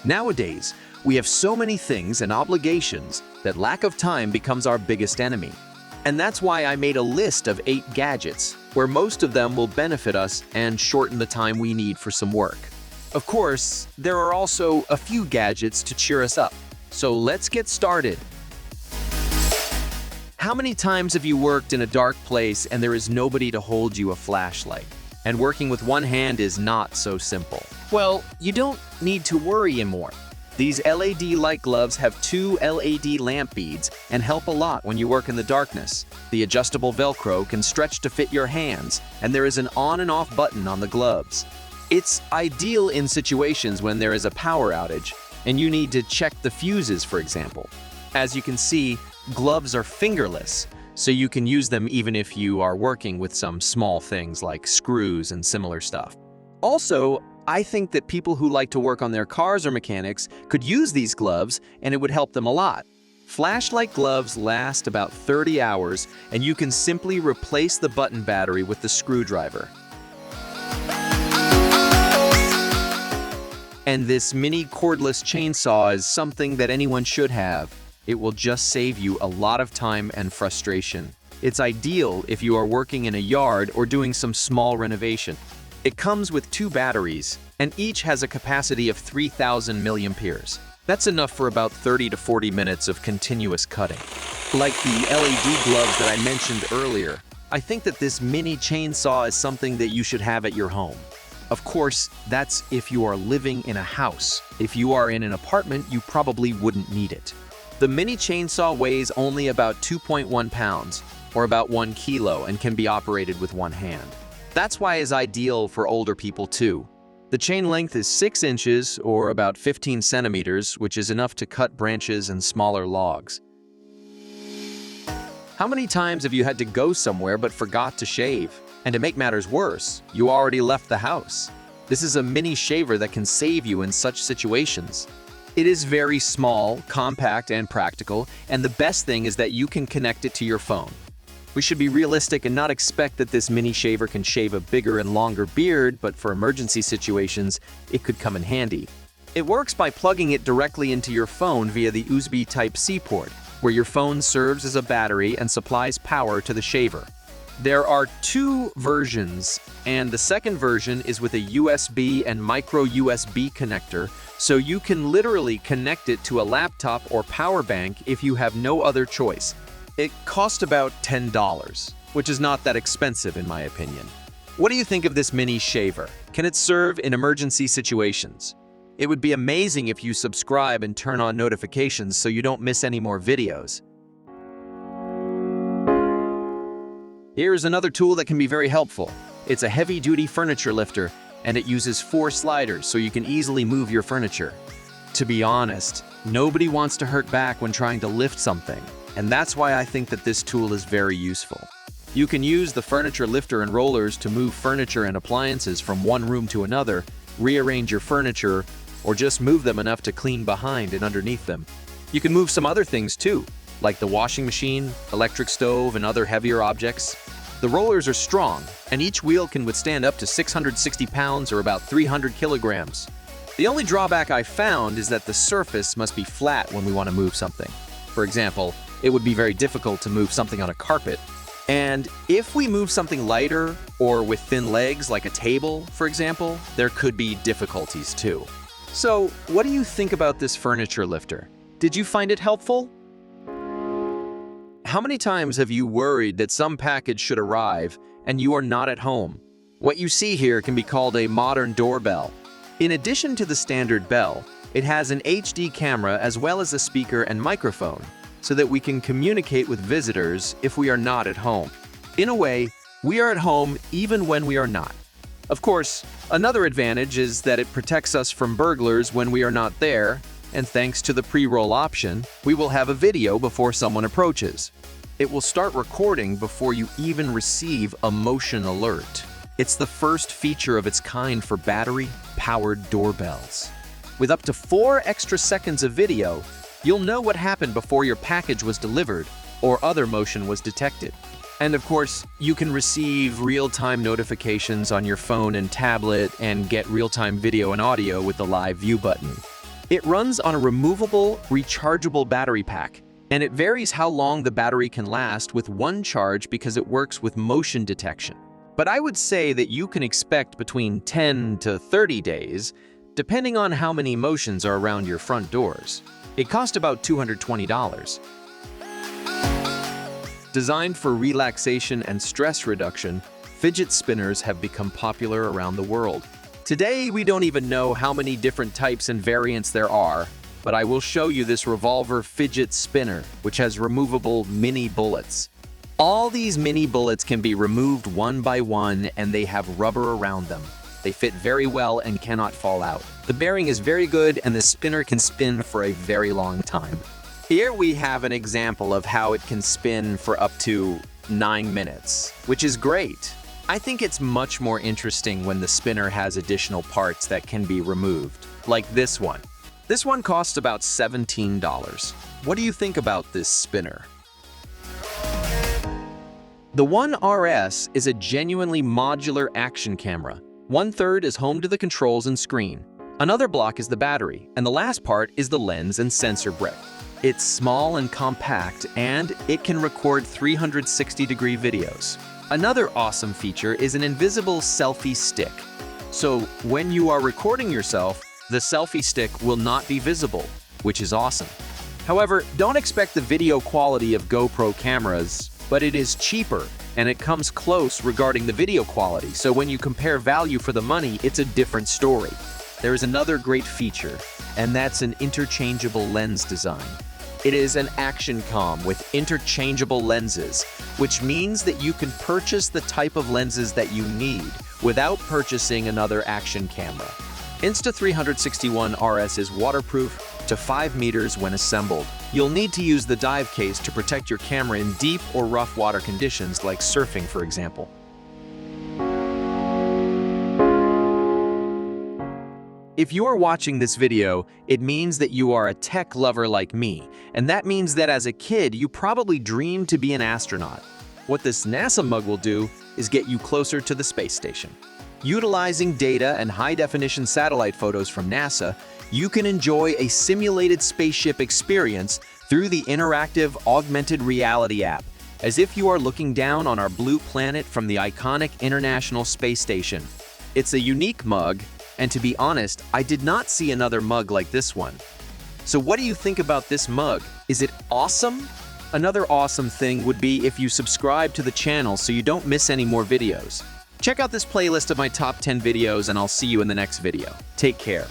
Nowadays, we have so many things and obligations that lack of time becomes our biggest enemy. And that's why I made a list of 8 gadgets, where most of them will benefit us and shorten the time we need for some work. Of course, there are also a few gadgets to cheer us up. So let's get started. How many times have you worked in a dark place and there is nobody to hold you a flashlight? And working with one hand is not so simple. Well, you don't need to worry anymore. These LED light gloves have 2 LED lamp beads and help a lot when you work in the darkness. The adjustable Velcro can stretch to fit your hands, and there is an on and off button on the gloves. It's ideal in situations when there is a power outage and you need to check the fuses, for example. As you can see, gloves are fingerless, so you can use them even if you are working with some small things like screws and similar stuff. Also, I think that people who like to work on their cars or mechanics could use these gloves, and it would help them a lot. Flashlight gloves last about 30 hours, and you can simply replace the button battery with the screwdriver. And this mini cordless chainsaw is something that anyone should have. It will just save you a lot of time and frustration. It's ideal if you are working in a yard or doing some small renovation. It comes with 2 batteries, and each has a capacity of 3,000 milliamperes. That's enough for about 30 to 40 minutes of continuous cutting. Like the LED gloves that I mentioned earlier, I think that this mini chainsaw is something that you should have at your home. Of course, that's if you are living in a house. If you are in an apartment, you probably wouldn't need it. The mini chainsaw weighs only about 2.1 pounds, or about 1 kilo, and can be operated with one hand. That's why it's ideal for older people too. The chain length is 6 inches, or about 15 centimeters, which is enough to cut branches and smaller logs. How many times have you had to go somewhere but forgot to shave? And to make matters worse, you already left the house. This is a mini shaver that can save you in such situations. It is very small, compact, and practical, and the best thing is that you can connect it to your phone. We should be realistic and not expect that this mini shaver can shave a bigger and longer beard, but for emergency situations, it could come in handy. It works by plugging it directly into your phone via the USB Type-C port, where your phone serves as a battery and supplies power to the shaver. There are 2 versions, and the second version is with a USB and micro USB connector, so you can literally connect it to a laptop or power bank if you have no other choice. It cost about $10, which is not that expensive in my opinion. What do you think of this mini shaver? Can it serve in emergency situations? It would be amazing if you subscribe and turn on notifications so you don't miss any more videos. Here's another tool that can be very helpful. It's a heavy-duty furniture lifter, and it uses 4 sliders so you can easily move your furniture. To be honest, nobody wants to hurt back when trying to lift something, and that's why I think that this tool is very useful. You can use the furniture lifter and rollers to move furniture and appliances from one room to another, rearrange your furniture, or just move them enough to clean behind and underneath them. You can move some other things too, like the washing machine, electric stove, and other heavier objects. The rollers are strong, and each wheel can withstand up to 660 pounds or about 300 kilograms. The only drawback I found is that the surface must be flat when we want to move something. For example, it would be very difficult to move something on a carpet. And if we move something lighter or with thin legs like a table, for example, there could be difficulties too. So, what do you think about this furniture lifter? Did you find it helpful? How many times have you worried that some package should arrive and you are not at home? What you see here can be called a modern doorbell. In addition to the standard bell, it has an HD camera as well as a speaker and microphone, so that we can communicate with visitors if we are not at home. In a way, we are at home even when we are not. Of course, another advantage is that it protects us from burglars when we are not there, and thanks to the pre-roll option, we will have a video before someone approaches. It will start recording before you even receive a motion alert. It's the first feature of its kind for battery-powered doorbells. With up to 4 extra seconds of video, you'll know what happened before your package was delivered or other motion was detected. And of course, you can receive real-time notifications on your phone and tablet and get real-time video and audio with the live view button. It runs on a removable, rechargeable battery pack, and it varies how long the battery can last with one charge because it works with motion detection. But I would say that you can expect between 10 to 30 days, depending on how many motions are around your front doors. It cost about $220. Designed for relaxation and stress reduction, fidget spinners have become popular around the world. Today, we don't even know how many different types and variants there are, but I will show you this Revolver fidget spinner, which has removable mini bullets. All these mini bullets can be removed one by one, and they have rubber around them. They fit very well and cannot fall out. The bearing is very good, and the spinner can spin for a very long time. Here we have an example of how it can spin for up to 9 minutes, which is great. I think it's much more interesting when the spinner has additional parts that can be removed, like this one. This one costs about $17. What do you think about this spinner? The One RS is a genuinely modular action camera. 1/3 is home to the controls and screen. Another block is the battery, and the last part is the lens and sensor brick. It's small and compact, and it can record 360-degree videos. Another awesome feature is an invisible selfie stick. So when you are recording yourself, the selfie stick will not be visible, which is awesome. However, don't expect the video quality of GoPro cameras, but it is cheaper, and it comes close regarding the video quality, so when you compare value for the money, it's a different story. There is another great feature, and that's an interchangeable lens design. It is an action cam with interchangeable lenses, which means that you can purchase the type of lenses that you need without purchasing another action camera. Insta360 ONE RS is waterproof to 5 meters when assembled. You'll need to use the dive case to protect your camera in deep or rough water conditions like surfing, for example. If you are watching this video, it means that you are a tech lover like me, and that means that as a kid, you probably dreamed to be an astronaut. What this NASA mug will do is get you closer to the space station. Utilizing data and high-definition satellite photos from NASA, you can enjoy a simulated spaceship experience through the interactive augmented reality app, as if you are looking down on our blue planet from the iconic International Space Station. It's a unique mug, and to be honest, I did not see another mug like this one. So what do you think about this mug? Is it awesome? Another awesome thing would be if you subscribe to the channel so you don't miss any more videos. Check out this playlist of my top 10 videos, and I'll see you in the next video. Take care.